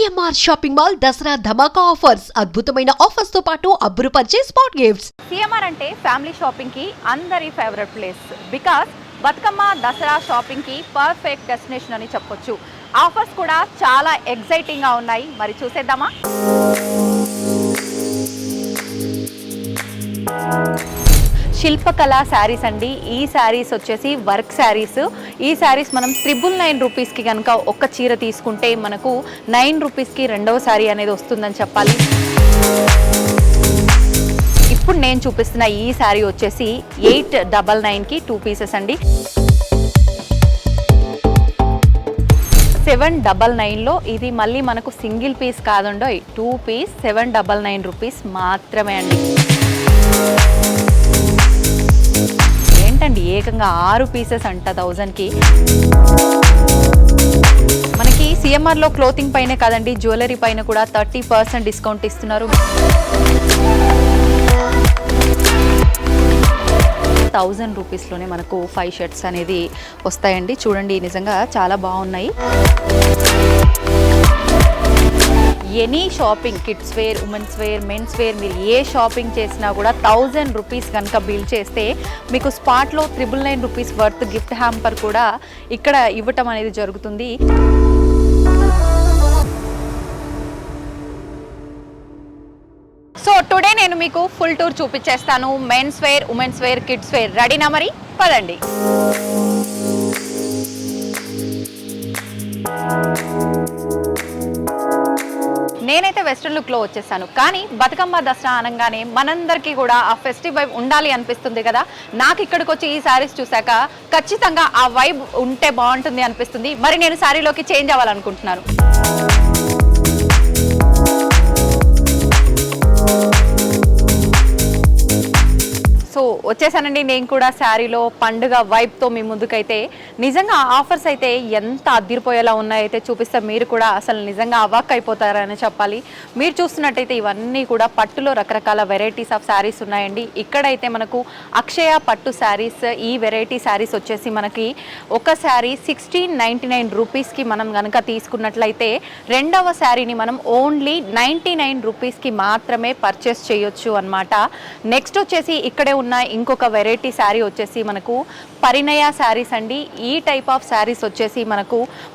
CMR shopping mall Dasara ధమాకా offers అద్భుతమైన offers తో పాటు అబ్బురుపరిచే స్పాట్ గిఫ్ట్స్. సిఎంఆర్ అంటే ఫ్యామిలీ షాపింగ్ కి అందరి favourite place. Because Bathukamma Dasara shopping కి పర్ఫెక్ట్ డెస్టినేషన్ అని చెప్పొచ్చు. ఆఫర్స్ కూడా చాలా ఎక్సైటింగ్ గా ఉన్నాయి. మరి చూసేద్దామా? శిల్పకళ శారీస్ అండి. ఈ శారీస్ వచ్చేసి వర్క్ శారీస్. ఈ శారీస్ మనం 999 రూపీస్కి కనుక ఒక్క చీర తీసుకుంటే మనకు 9 రూపీస్కి రెండవ శారీ అనేది వస్తుందని చెప్పాలి. ఇప్పుడు నేను చూపిస్తున్న ఈ శారీ వచ్చేసి 899కి 2 పీసెస్ అండి. 799లో ఇది మళ్ళీ మనకు సింగిల్ పీస్ కాదండో, 2 పీస్ 799 రూపీస్ మాత్రమే అండి. ఏంటండి ఏకంగా 6 పీసెస్ అంట 1000కి. మనకి సిఎంఆర్లో క్లోతింగ్ పైన కాదండి, జ్యువెలరీ పైన కూడా 30% డిస్కౌంట్ ఇస్తున్నారు. 1000 రూపీస్లోనే మనకు 5 షర్ట్స్ అనేది వస్తాయండి. చూడండి నిజంగా చాలా బాగున్నాయి. Any shopping, kids wear, women's wear, men's wear, మీరు ఏ షాపింగ్ చేసినా కూడా 1000 రూపీస్ కనుక బిల్ చేస్తే మీకు స్పాట్లో 999 రూపీస్ వర్త్ గిఫ్ట్ హ్యాంపర్ కూడా ఇక్కడ ఇవ్వటం అనేది జరుగుతుంది. సో టుడే నేను మీకు ఫుల్ టూర్ చూపించేస్తాను. Men's wear, women's wear, kids wear. రెడీనా మరి? పదండి. నేనైతే వెస్ట్రన్ లుక్లో వచ్చేసాను, కానీ బతుకమ్మ దసరా అనగానే మనందరికీ కూడా ఆ ఫెస్టివ్ వైబ్ ఉండాలి అనిపిస్తుంది కదా. నాకు ఇక్కడికి వచ్చి ఈ శారీస్ చూశాక ఖచ్చితంగా ఆ వైబ్ ఉంటే బాగుంటుంది అనిపిస్తుంది. మరి నేను శారీలోకి చేంజ్ అవ్వాలనుకుంటున్నాను. సో వచ్చేసానండి నేను కూడా శారీలో. పండుగ వైబ్తో మీ ముందుకైతే నిజంగా ఆఫర్స్ అయితే ఎంత అదిరిపోయేలా ఉన్నాయైతే చూపిస్తే మీరు కూడా అసలు నిజంగా అవాక్ అయిపోతారని చెప్పాలి. మీరు చూస్తున్నట్టయితే ఇవన్నీ కూడా పట్టులో రకరకాల వెరైటీస్ ఆఫ్ శారీస్ ఉన్నాయండి. ఇక్కడైతే మనకు అక్షయ పట్టు శారీస్, ఈ వెరైటీ శారీస్ వచ్చేసి మనకి ఒక శారీ 1699 రూపీస్కి మనం కనుక తీసుకున్నట్లయితే రెండవ శారీని మనం ఓన్లీ 99 రూపీస్కి మాత్రమే పర్చేస్ చేయొచ్చు అనమాట. నెక్స్ట్ వచ్చేసి ఇక్కడే ఉన్న ఇంకొక వెరైటీ శారీ వచ్చేసి మనకు పరిణయ శారీస్ అండి. ఈ టైప్ ఆఫ్ శారీస్ వచ్చేసి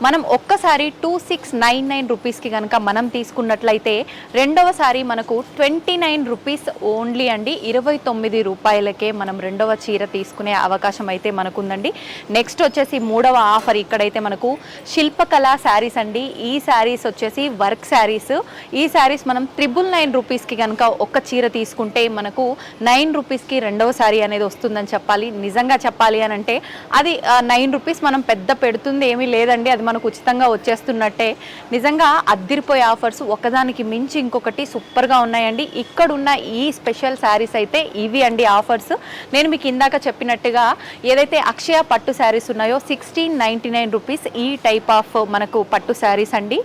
మనం ఒక్కసారి 2699 రూపీస్కి కనుక మనం తీసుకున్నట్లయితే రెండవ శారీ మనకు 29 రూపీస్ ఓన్లీ అండి. 29 రూపాయలకే మనం రెండవ చీర తీసుకునే అవకాశం అయితే మనకుందండి. నెక్స్ట్ వచ్చేసి మూడవ ఆఫర్ ఇక్కడైతే మనకు శిల్పకళ శారీస్ అండి. ఈ శారీస్ వచ్చేసి వర్క్ శారీస్. ఈ శారీస్ మనం 999 రూపీస్కి కనుక ఒక్క చీర తీసుకుంటే మనకు 9 రూపీస్కి రెండవ శారీ అనేది వస్తుందని చెప్పాలి. నిజంగా చెప్పాలి అని అంటే అది 9 రూపీస్ మనం పెద్ద పెడుతుంది ఏమీ లేదండి, అది మనకు ఉచితంగా వచ్చేస్తున్నట్టే. నిజంగా అద్దిరిపోయే ఆఫర్స్, ఒకదానికి మించి ఇంకొకటి సూపర్గా ఉన్నాయండి. ఇక్కడున్న ఈ స్పెషల్ శారీస్ అయితే ఇవి అండి ఆఫర్స్. నేను మీకు ఇందాక చెప్పినట్టుగా ఏదైతే అక్షయ పట్టు శారీస్ ఉన్నాయో 1699 రూపీస్ ఈ టైప్ ఆఫ్ మనకు పట్టు శారీస్ అండి.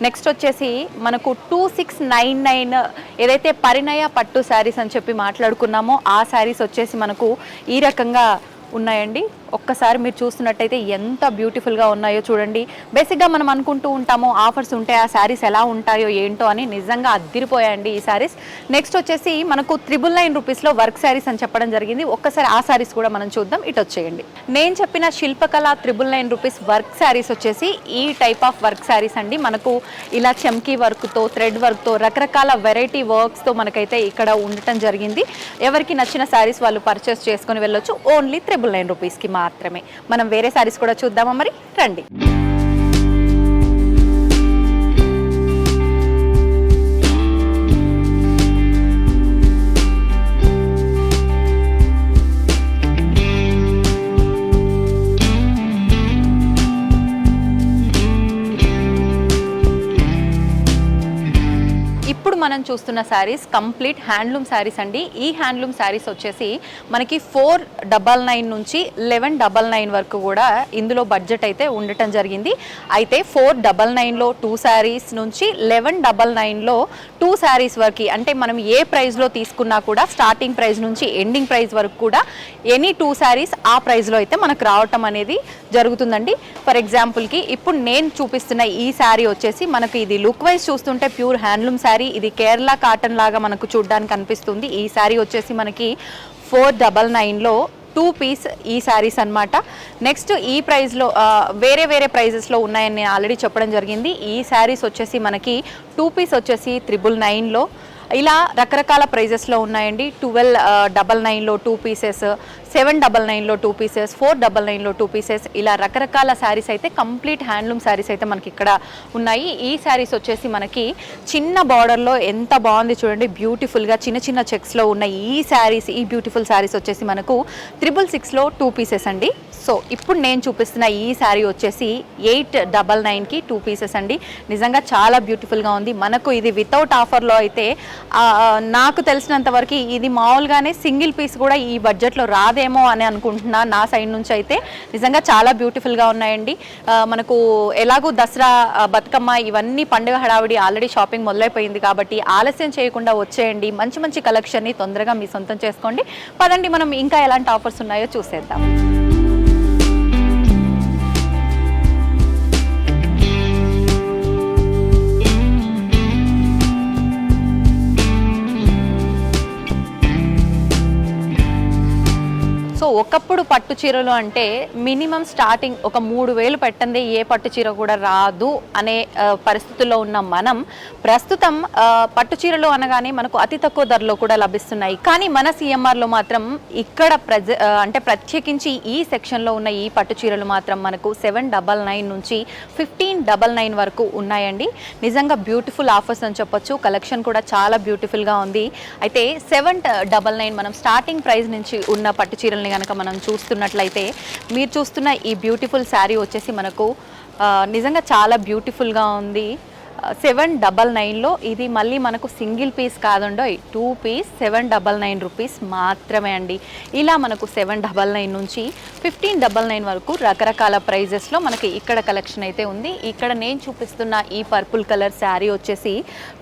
నెక్స్ట్ వచ్చేసి మనకు 2699 ఏదైతే పరిణయ పట్టు శారీస్ అని చెప్పి మాట్లాడుకున్నామో ఆ శారీస్ వచ్చేసి మనకు ఈ రకంగా ఉన్నాయండి. ఒక్కసారి మీరు చూస్తున్నట్టయితే ఎంత బ్యూటిఫుల్గా ఉన్నాయో చూడండి. బేసిక్గా మనం అనుకుంటూ ఉంటాము ఆఫర్స్ ఉంటే ఆ శారీస్ ఎలా ఉంటాయో ఏంటో అని. నిజంగా అద్దిరిపోయాయండి ఈ శారీస్. నెక్స్ట్ వచ్చేసి మనకు 999 రూపీస్లో వర్క్ శారీస్ అని చెప్పడం జరిగింది. ఒక్కసారి ఆ శారీస్ కూడా మనం చూద్దాం. ఇటు వచ్చేయండి. నేను చెప్పిన శిల్పకళ 999 రూపీస్ వర్క్ శారీస్ వచ్చేసి ఈ టైప్ ఆఫ్ వర్క్ శారీస్ అండి. మనకు ఇలా చమ్కీ వర్క్తో, థ్రెడ్ వర్క్తో, రకరకాల వెరైటీ వర్క్స్తో మనకైతే ఇక్కడ ఉండటం జరిగింది. ఎవరికి నచ్చిన శారీస్ వాళ్ళు పర్చేస్ చేసుకొని వెళ్ళొచ్చు. ఓన్లీ 999 రూపీస్కి మాత్రమే. మనం వేరే శారీస్ కూడా చూద్దామా మరి? రండి. మనం చూస్తున్న శారీస్ కంప్లీట్ హ్యాండ్లూమ్ శారీస్ అండి. ఈ హ్యాండ్లూమ్ శారీస్ వచ్చేసి మనకి 499 నుంచి 1199 వరకు కూడా ఇందులో బడ్జెట్ అయితే ఉండటం జరిగింది. అయితే 499లో 2 శారీస్ నుంచి 1199లో 2 శారీస్ వరకు, అంటే మనం ఏ ప్రైస్లో తీసుకున్నా కూడా స్టార్టింగ్ ప్రైస్ నుంచి ఎండింగ్ ప్రైస్ వరకు కూడా ఎనీ 2 శారీస్ ఆ ప్రైస్లో అయితే మనకు రావటం అనేది జరుగుతుందండి. ఫర్ ఎగ్జాంపుల్కి ఇప్పుడు నేను చూపిస్తున్న ఈ శారీ వచ్చేసి మనకు ఇది లుక్ వైజ్ చూస్తుంటే ప్యూర్ హ్యాండ్లూమ్ శారీ, ఇది కేరళ కాటన్ లాగా మనకు చూడడానికి అనిపిస్తుంది. ఈ శారీ వచ్చేసి మనకి 499లో 2 పీస్ ఈ శారీస్ అనమాట. నెక్స్ట్ ఈ ప్రైస్లో వేరే వేరే ప్రైజెస్లో ఉన్నాయని నేను ఆల్రెడీ చెప్పడం జరిగింది. ఈ శారీస్ వచ్చేసి మనకి 2 పీస్ వచ్చేసి 999లో, ఇలా రకరకాల ప్రైజెస్లో ఉన్నాయండి. 1299లో 2 పీసెస్, 799లో 2 పీసెస్, 499లో 2 పీసెస్, ఇలా రకరకాల శారీస్ అయితే కంప్లీట్ హ్యాండ్లూమ్ శారీస్ అయితే మనకి ఇక్కడ ఉన్నాయి. ఈ శారీస్ వచ్చేసి మనకి చిన్న బార్డర్లో ఎంత బాగుంది చూడండి, బ్యూటిఫుల్గా చిన్న చిన్న చెక్స్లో ఉన్న ఈ శారీస్, ఈ బ్యూటిఫుల్ శారీస్ వచ్చేసి మనకు 666లో 2 పీసెస్ అండి. సో ఇప్పుడు నేను చూపిస్తున్న ఈ శారీ వచ్చేసి 899కి 2 పీసెస్ అండి. నిజంగా చాలా బ్యూటిఫుల్గా ఉంది. మనకు ఇది వితౌట్ ఆఫర్లో అయితే నాకు తెలిసినంత వరకు ఇది మామూలుగానే సింగిల్ పీస్ కూడా ఈ బడ్జెట్లో రాదేమో అని అనుకుంటున్నా నా సైడ్ నుంచి అయితే. నిజంగా చాలా బ్యూటిఫుల్గా ఉన్నాయండి. మనకు ఎలాగూ దసరా, బతుకమ్మ ఇవన్నీ పండుగ హడావిడి ఆల్రెడీ షాపింగ్ మొదలైపోయింది కాబట్టి ఆలస్యం చేయకుండా వచ్చేయండి. మంచి మంచి కలెక్షన్ని తొందరగా మీ సొంతం చేసుకోండి. పదండి మనం ఇంకా ఎలాంటి ఆఫర్స్ ఉన్నాయో చూసేద్దాం. సో ఒకప్పుడు పట్టు చీరలు అంటే మినిమం స్టార్టింగ్ ఒక 3000 పెట్టండి ఏ పట్టు చీర కూడా రాదు అనే పరిస్థితుల్లో ఉన్న మనం ప్రస్తుతం పట్టు చీరలు అనగానే మనకు అతి తక్కువ ధరలో కూడా లభిస్తున్నాయి. కానీ మన సిఎంఆర్లో మాత్రం ఇక్కడ అంటే ప్రత్యేకించి ఈ సెక్షన్లో ఉన్న ఈ పట్టు చీరలు మాత్రం మనకు 799 నుంచి 1599 వరకు ఉన్నాయండి. నిజంగా బ్యూటిఫుల్ ఆఫర్స్ అని చెప్పొచ్చు. కలెక్షన్ కూడా చాలా బ్యూటిఫుల్గా ఉంది. అయితే 799 మనం స్టార్టింగ్ ప్రైస్ నుంచి ఉన్న పట్టు చీరల్ని కనుక మనం చూస్తున్నట్లయితే మీరు చూస్తున్న ఈ బ్యూటిఫుల్ శారీ వచ్చేసి మనకు నిజంగా చాలా బ్యూటిఫుల్గా ఉంది. 799లో ఇది మళ్ళీ మనకు సింగిల్ పీస్ కాదండో, 2 పీస్ 799 రూపీస్ మాత్రమే అండి. ఇలా మనకు 799 నుంచి 1599 వరకు రకరకాల ప్రైజెస్లో మనకి ఇక్కడ కలెక్షన్ అయితే ఉంది. ఇక్కడ నేను చూపిస్తున్న ఈ పర్పుల్ కలర్ శారీ వచ్చేసి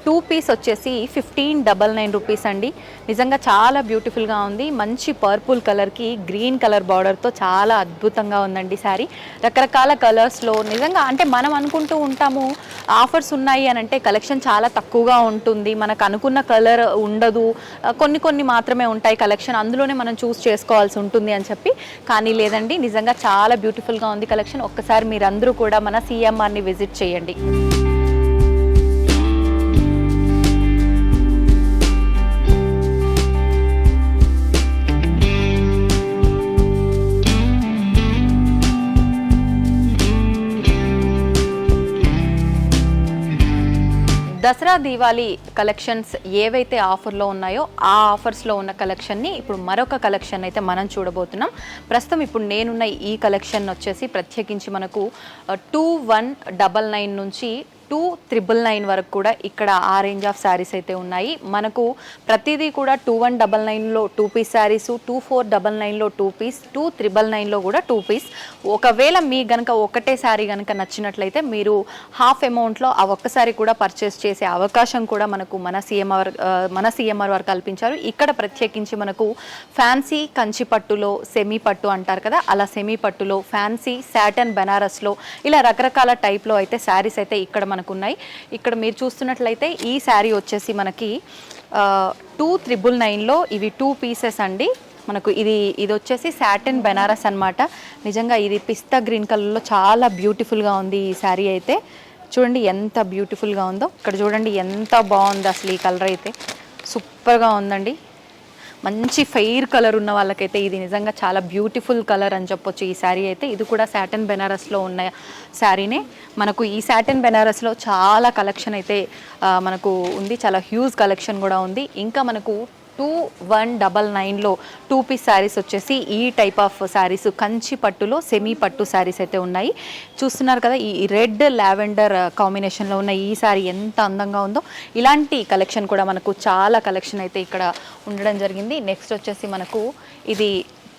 2 పీస్ వచ్చేసి 1599 రూపీస్ అండి. నిజంగా చాలా బ్యూటిఫుల్గా ఉంది. మంచి పర్పుల్ కలర్కి గ్రీన్ కలర్ బార్డర్తో చాలా అద్భుతంగా ఉందండి శారీ. రకరకాల కలర్స్లో నిజంగా అంటే మనం అనుకుంటూ ఉంటాము ఆఫర్స్ ఉన్నాయి అని అంటే కలెక్షన్ చాలా తక్కువగా ఉంటుంది, మనకు అనుకున్న కలర్ ఉండదు, కొన్ని మాత్రమే ఉంటాయి కలెక్షన్, అందులోనే మనం చూస్ చేసుకోవాల్సి ఉంటుంది అని చెప్పి. కానీ లేదండి, నిజంగా చాలా బ్యూటిఫుల్గా ఉంది కలెక్షన్. ఒక్కసారి మీరందరూ కూడా మన సిఎంఆర్ని విజిట్ చేయండి. దసరా దీవాళీ కలెక్షన్స్ ఏవైతే ఆఫర్లో ఉన్నాయో ఆ ఆఫర్స్లో ఉన్న కలెక్షన్ని ఇప్పుడు మరొక కలెక్షన్ అయితే మనం చూడబోతున్నాం. ప్రస్తుతం ఇప్పుడు నేనున్న ఈ కలెక్షన్ వచ్చేసి ప్రత్యేకించి మనకు 2199 నుంచి 2399 వరకు కూడా ఇక్కడ ఆ రేంజ్ ఆఫ్ శారీస్ అయితే ఉన్నాయి. మనకు ప్రతిదీ కూడా 2199లో 2 పీస్ శారీస్, 2499లో 2 పీస్, 2399లో కూడా 2 పీస్. ఒకవేళ మీ గనక ఒకటే శారీ గనక నచ్చినట్లయితే మీరు హాఫ్ అమౌంట్లో ఆ ఒక్క శారీ కూడా పర్చేస్ చేసే అవకాశం కూడా మనకు మన సిఎంఆర్ వారు కల్పించారు. ఇక్కడ ప్రత్యేకించి మనకు ఫ్యాన్సీ కంచి పట్టులో, సెమీ పట్టు అంటారు కదా, అలా సెమీ పట్టులో, ఫ్యాన్సీ సాటన్ బెనారస్లో ఇలా రకరకాల టైప్లో అయితే శారీస్ అయితే ఇక్కడ మనకు ఉన్నాయి. ఇక్కడ మీరు చూస్తున్నట్లయితే ఈ శారీ వచ్చేసి మనకి 2399లో ఇవి 2 పీసెస్ అండి. మనకు ఇది వచ్చేసి సాటిన్ బెనారస్ అన్నమాట. నిజంగా ఇది పిస్తా గ్రీన్ కలర్లో చాలా బ్యూటిఫుల్గా ఉంది ఈ శారీ అయితే. చూడండి ఎంత బ్యూటిఫుల్గా ఉందో. ఇక్కడ చూడండి ఎంత బాగుంది అసలు ఈ కలర్ అయితే, సూపర్గా ఉందండి. మంచి ఫెయిర్ కలర్ ఉన్న వాళ్ళకైతే ఇది నిజంగా చాలా బ్యూటిఫుల్ కలర్ అని చెప్పొచ్చు ఈ శారీ అయితే. ఇది కూడా సాటిన్ బెనారస్లో ఉన్న శారీనే. మనకు ఈ సాటిన్ బెనారస్లో చాలా కలెక్షన్ అయితే మనకు ఉంది, చాలా హ్యూజ్ కలెక్షన్ కూడా ఉంది. ఇంకా మనకు 2199లో 2 పీస్ శారీస్ వచ్చేసి ఈ టైప్ ఆఫ్ శారీస్ కంచి పట్టులో సెమీ పట్టు శారీస్ అయితే ఉన్నాయి. చూస్తున్నారు కదా, ఈ రెడ్ లావెండర్ కాంబినేషన్లో ఉన్న ఈ శారీ ఎంత అందంగా ఉందో. ఇలాంటి కలెక్షన్ కూడా మనకు చాలా కలెక్షన్ అయితే ఇక్కడ ఉండడం జరిగింది. నెక్స్ట్ వచ్చేసి మనకు ఇది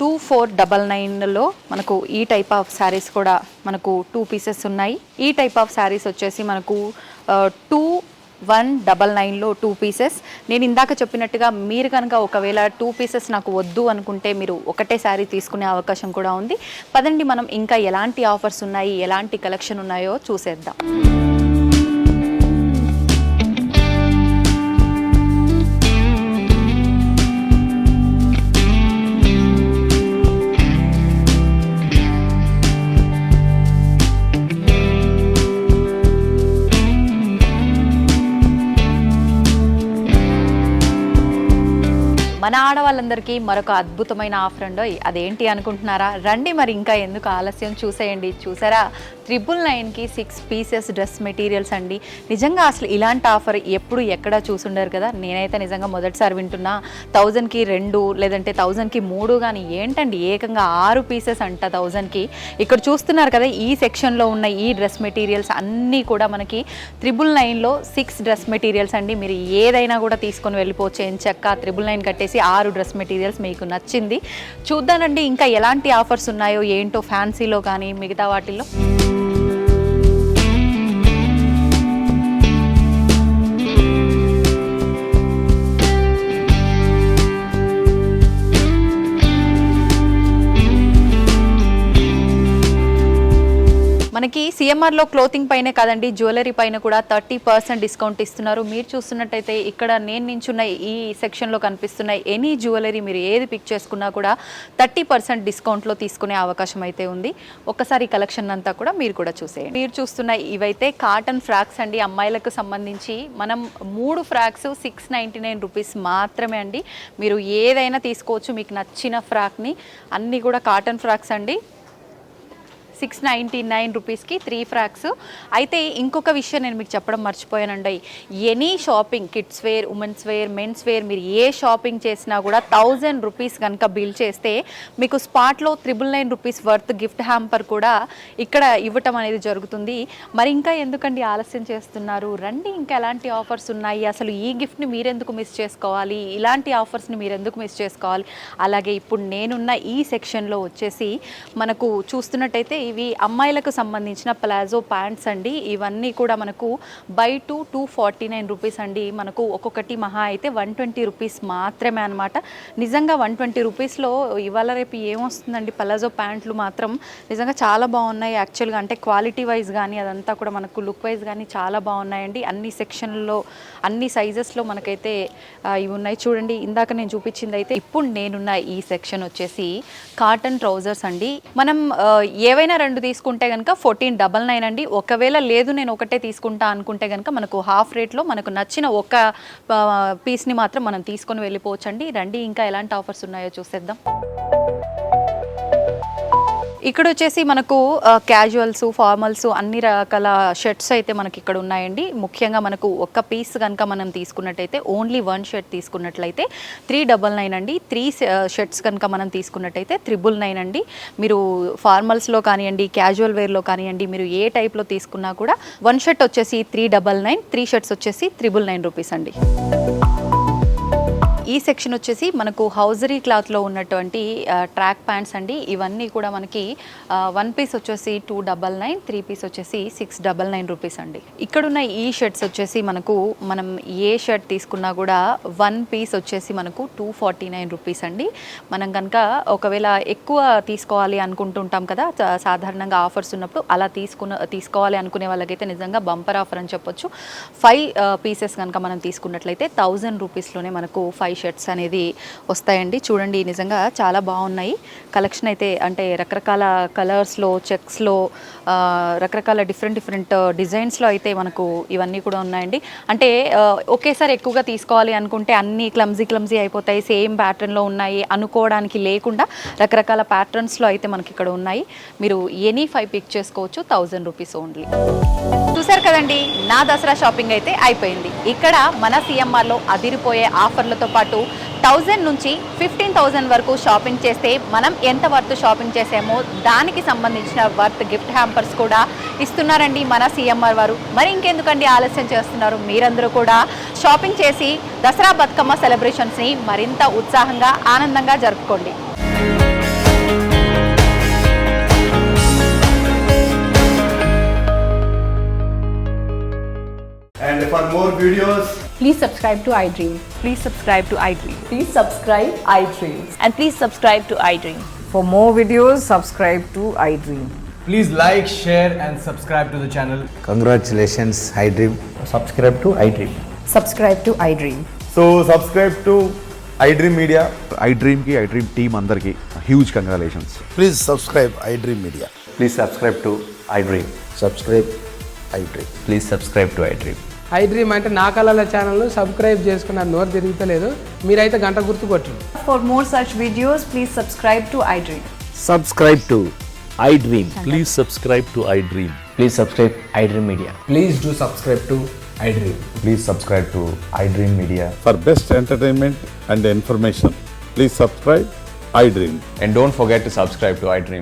2499లో మనకు ఈ టైప్ ఆఫ్ శారీస్ కూడా మనకు 2 పీసెస్ ఉన్నాయి. ఈ టైప్ ఆఫ్ శారీస్ వచ్చేసి మనకు 2199లో 2 పీసెస్. నేను ఇందాక చెప్పినట్టుగా మీరు కనుక ఒకవేళ 2 పీసెస్ నాకు వద్దు అనుకుంటే మీరు ఒకటే శారీ తీసుకునే అవకాశం కూడా ఉంది. పదండి మనం ఇంకా ఎలాంటి ఆఫర్స్ ఉన్నాయి, ఎలాంటి కలెక్షన్ ఉన్నాయో చూసేద్దాం. మన ఆడవాళ్ళందరికీ మరొక అద్భుతమైన ఆఫర్ అండి. అదేంటి అనుకుంటున్నారా? రండి మరి ఇంకా ఎందుకు ఆలస్యం, చూసేయండి. చూసారా, 999కి 6 పీసెస్ డ్రెస్ మెటీరియల్స్ అండి. నిజంగా అసలు ఇలాంటి ఆఫర్ ఎప్పుడు ఎక్కడా చూసుండారు కదా. నేనైతే నిజంగా మొదటిసారి వింటున్నా. 1000కి 2 లేదంటే 1000కి 3 కానీ ఏంటండి ఏకంగా 6 పీసెస్ అంట 1000కి. ఇక్కడ చూస్తున్నారు కదా, ఈ సెక్షన్లో ఉన్న ఈ డ్రెస్ మెటీరియల్స్ అన్నీ కూడా మనకి 999లో 6 డ్రెస్ మెటీరియల్స్ అండి. మీరు ఏదైనా కూడా తీసుకొని వెళ్ళిపోవచ్చు. ఎంచక్క 999 కట్టేసి 6 డ్రెస్ మెటీరియల్స్ మీకు నచ్చింది. చూద్దానండి ఇంకా ఎలాంటి ఆఫర్స్ ఉన్నాయో ఏంటో ఫ్యాన్సీలో కానీ మిగతా వాటిల్లో. మనకి సిఎంఆర్లో క్లోతింగ్ పైనే కాదండి, జ్యువెలరీ పైన కూడా 30% డిస్కౌంట్ ఇస్తున్నారు. మీరు చూస్తున్నట్టయితే ఇక్కడ నేను నించున్న ఈ సెక్షన్లో కనిపిస్తున్న ఎనీ జ్యువెలరీ మీరు ఏది పిక్ చేసుకున్నా కూడా 30% డిస్కౌంట్లో తీసుకునే అవకాశం అయితే ఉంది. ఒక్కసారి కలెక్షన్ అంతా కూడా మీరు కూడా చూసేయండి. మీరు చూస్తున్న ఇవైతే కాటన్ ఫ్రాక్స్ అండి, అమ్మాయిలకు సంబంధించి. మనం 3 ఫ్రాక్స్ 699 రూపీస్ మాత్రమే అండి. మీరు ఏదైనా తీసుకోవచ్చు మీకు నచ్చిన ఫ్రాక్ని. అన్నీ కూడా కాటన్ ఫ్రాక్స్ అండి. 699 రూపీస్కి 3 ఫ్రాక్స్. అయితే ఇంకొక విషయం నేను మీకు చెప్పడం మర్చిపోయానండి. Any shopping, kids wear, women's wear, men's wear, మీరు ఏ షాపింగ్ చేసినా కూడా 1000 రూపీస్ కనుక బిల్ చేస్తే మీకు స్పాట్లో 999 రూపీస్ వర్త్ గిఫ్ట్ హ్యాంపర్ కూడా ఇక్కడ ఇవ్వటం అనేది జరుగుతుంది. మరి ఇంకా ఎందుకండి ఆలస్యం చేస్తున్నారు? రండి, ఇంకా ఎలాంటి ఆఫర్స్ ఉన్నాయి, అసలు ఈ గిఫ్ట్ని మీరెందుకు మిస్ చేసుకోవాలి, ఇలాంటి ఆఫర్స్ని మీరెందుకు మిస్ చేసుకోవాలి. అలాగే ఇప్పుడు నేనున్న ఈ సెక్షన్లో వచ్చేసి మనకు చూస్తున్నట్టయితే ఇవి అమ్మాయిలకు సంబంధించిన ప్లాజో ప్యాంట్స్ అండి. ఇవన్నీ కూడా మనకు బై 249 రూపీస్ అండి. మనకు ఒక్కొక్కటి మహా అయితే 120 రూపీస్ మాత్రమే అనమాట. నిజంగా 120 రూపీస్లో ఇవాళ రేపు ఏమొస్తుందండి, ప్లాజో ప్యాంట్లు మాత్రం నిజంగా చాలా బాగున్నాయి. యాక్చువల్గా అంటే క్వాలిటీ వైజ్ కానీ అదంతా కూడా మనకు లుక్ వైజ్ కానీ చాలా బాగున్నాయండి. అన్ని సెక్షన్లో అన్ని సైజెస్లో మనకైతే ఇవి ఉన్నాయి. చూడండి, ఇందాక నేను చూపించింది అయితే ఇప్పుడు నేనున్న ఈ సెక్షన్ వచ్చేసి కాటన్ ట్రౌజర్స్ అండి. మనం ఏవైనా 2 తీసుకుంటే కనుక 1499 అండి. ఒకవేళ లేదు నేను ఒకటే తీసుకుంటా అనుకుంటే కనుక మనకు హాఫ్ రేట్లో మనకు నచ్చిన ఒక పీస్ని మాత్రం మనం తీసుకొని వెళ్ళిపోవచ్చండి. రండి ఇంకా ఎలాంటి ఆఫర్స్ ఉన్నాయో చూసేద్దాం. ఇక్కడ వచ్చేసి మనకు క్యాజువల్స్, ఫార్మల్స్ అన్ని రకాల షర్ట్స్ అయితే మనకి ఇక్కడ ఉన్నాయండి. ముఖ్యంగా మనకు ఒక పీస్ కనుక మనం తీసుకున్నట్టయితే, ఓన్లీ 1 షర్ట్ తీసుకున్నట్లయితే 399 అండి. 3 షర్ట్స్ కనుక మనం తీసుకున్నట్టయితే 999 అండి. మీరు ఫార్మల్స్లో కానివ్వండి, క్యాజువల్ వేర్లో కానివ్వండి, మీరు ఏ టైప్లో తీసుకున్నా కూడా 1 షర్ట్ వచ్చేసి 399, 3 షర్ట్స్ వచ్చేసి 999 రూపీస్ అండి. ఈ సెక్షన్ వచ్చేసి మనకు హౌజరీ క్లాత్లో ఉన్నటువంటి ట్రాక్ ప్యాంట్స్ అండి. ఇవన్నీ కూడా మనకి 1 పీస్ వచ్చేసి 299, 3 పీస్ వచ్చేసి 699 రూపీస్ అండి. ఇక్కడున్న ఈ షర్ట్స్ వచ్చేసి మనం ఏ షర్ట్ తీసుకున్నా కూడా 1 పీస్ వచ్చేసి మనకు 249 రూపీస్ అండి. మనం కనుక ఒకవేళ ఎక్కువ తీసుకోవాలి అనుకుంటుంటాం కదా, సాధారణంగా ఆఫర్స్ ఉన్నప్పుడు అలా తీసుకోవాలి అనుకునే వాళ్ళకైతే నిజంగా బంపర్ ఆఫర్ అని చెప్పొచ్చు. 5 పీసెస్ కనుక మనం తీసుకున్నట్లయితే 1000 రూపీస్లోనే మనకు 5 షర్ట్స్ అనేది వస్తాయండి. చూడండి, నిజంగా చాలా బాగున్నాయి కలెక్షన్ అయితే. అంటే రకరకాల కలర్స్లో, చెక్స్లో, రకరకాల డిఫరెంట్ డిజైన్స్లో అయితే మనకు ఇవన్నీ కూడా ఉన్నాయండి. అంటే ఒకేసారి ఎక్కువగా తీసుకోవాలి అనుకుంటే అన్నీ క్లమ్జీ అయిపోతాయి, సేమ్ ప్యాటర్న్లో ఉన్నాయి అనుకోవడానికి లేకుండా రకరకాల ప్యాటర్న్స్లో అయితే మనకి ఇక్కడ ఉన్నాయి. మీరు ఎనీ 5 పిక్ చేసుకోవచ్చు, 1000 రూపీస్ ఓన్లీ. చూసారు కదండి, నా దసరా షాపింగ్ అయితే అయిపోయింది. ఇక్కడ మన సిఎంఆర్లో అదిరిపోయే ఆఫర్లతో పాటు 1000 నుంచి 15,000 వరకు షాపింగ్ చేస్తే మనం ఎంత వర్త్ షాపింగ్ చేసామో దానికి సంబంధించిన వర్త్ గిఫ్ట్ హ్యాంపర్స్ కూడా ఇస్తున్నారండి మన సిఎంఆర్ వారు. మరి ఇంకెందుకండి ఆలస్యం చేస్తున్నారు? మీరందరూ కూడా షాపింగ్ చేసి దసరా బతుకమ్మ సెలబ్రేషన్స్ని మరింత ఉత్సాహంగా ఆనందంగా జరుపుకోండి. And for more videos, Please subscribe to iDream. Please subscribe to iDream. Please subscribe iDream. And please subscribe to iDream. For more videos, subscribe to iDream. please like, share and subscribe to the channel. Congratulations, iDream. Subscribe to iDream. Subscribe to iDream. So subscribe to iDream Media. iDream की iDream team अंदर की huge congratulations. Please subscribe iDream Media. Please subscribe to iDream. Subscribe iDream. Please subscribe to iDream. iDream అంటే నా కళల channel subscribe చేసుకున్న నోరు తిరుగుతలేదు, మీరైతే గంట గుర్తు కొట్టండి. For more such videos, please subscribe to iDream. Subscribe to iDream. Please subscribe to iDream. Please subscribe iDream Media. Please do subscribe to iDream. Please subscribe to iDream Media. For best entertainment and information, please subscribe iDream. And don't forget to subscribe to iDream.